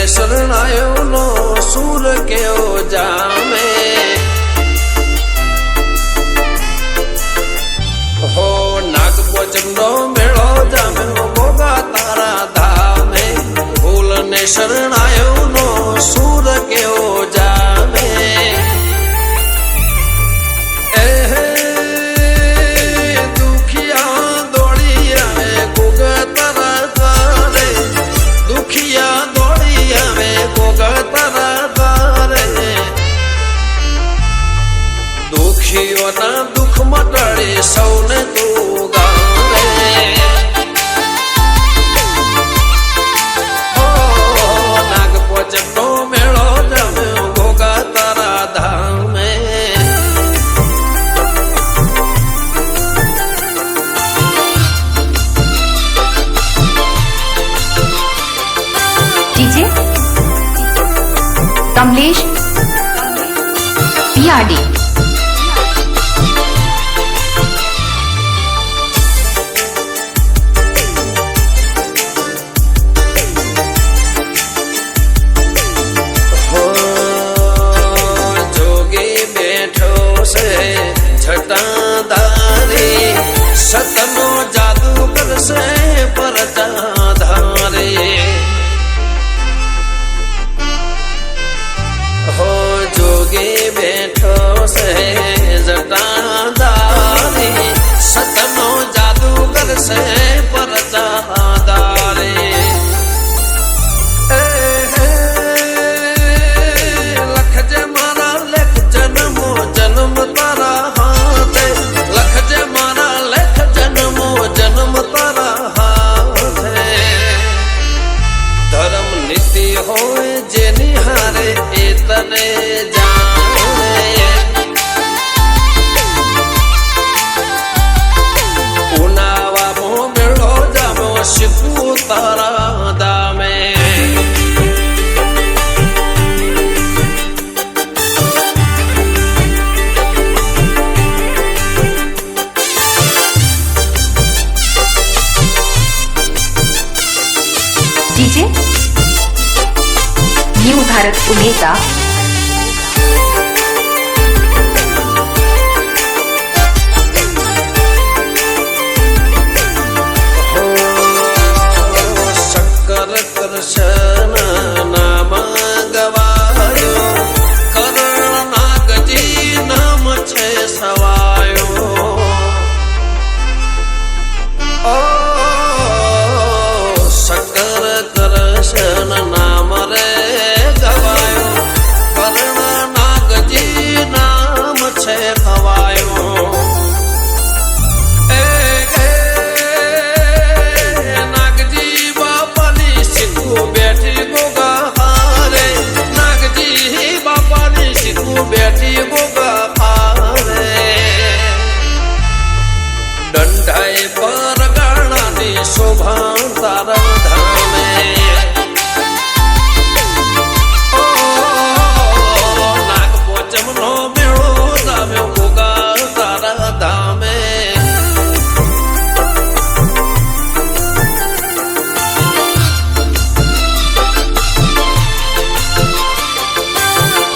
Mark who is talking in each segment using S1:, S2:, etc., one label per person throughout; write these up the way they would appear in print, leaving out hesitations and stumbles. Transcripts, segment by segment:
S1: શરણાયો નો સૂર કેવો જામે હો નાગપોચમ નો મેળો જામે ગોગા તારા ધામે ભૂલ ને શરણાયો નો સૂર કેવો જામે દુખિયા દોડી આવે ગોગા તારા ધારે દુખિયા દોડી આવે ગોગા તારા ધારે દુખીઓના દુઃખ મટાડે સૌને તું ગારે નાગપોચમ નો મેળો જમ્યો ગોગા તારા ધામે
S2: डीजे कमलेश पीआरडी
S1: छटाधारी सतनो जादूगर से परचाधारे हो जोगे बैठो से जटाधारी सतनो जादूगर से परचाधारे लखजे मारा लेख जन्मो जन्म तारा હોય જેની હારે એ તને જાણે ઉનાવામાં મેળો જામો શીખવું તારા દામે
S2: डीजे न्यू भारत उमेदा
S1: शक्कर कृष्ण नाम गवायो करण नागजी नाम छे सवायो शक्कर कृष्ण नाम रे गवायो कर्ण नागजी नाम छे खवायो नागजी बापानी सिक्कू बैठी गोगा हारे नागजी बापानी सिक्कू बैठी गोगा हारे दंडाए पर गाणानी शोभा तारा धामे नागपोचम नो मेळो जाम्यो गोगा तारा धामे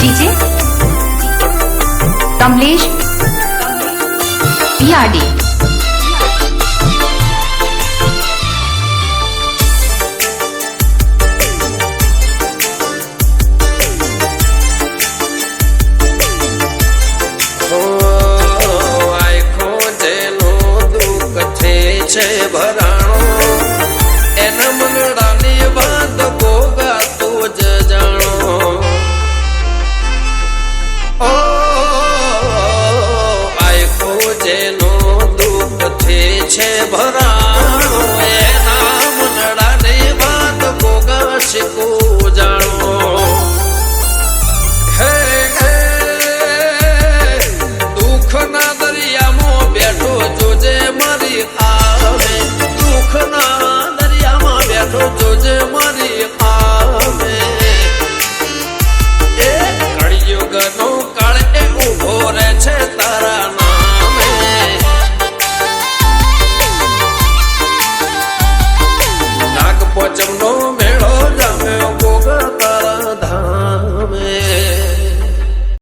S2: डीजे कमलेश पीआरडी
S1: ભરાણો એના મનડાની વાત ગોગા તું જ જાણો ઓ આખો જેનો દુઃખ છે ભરાણો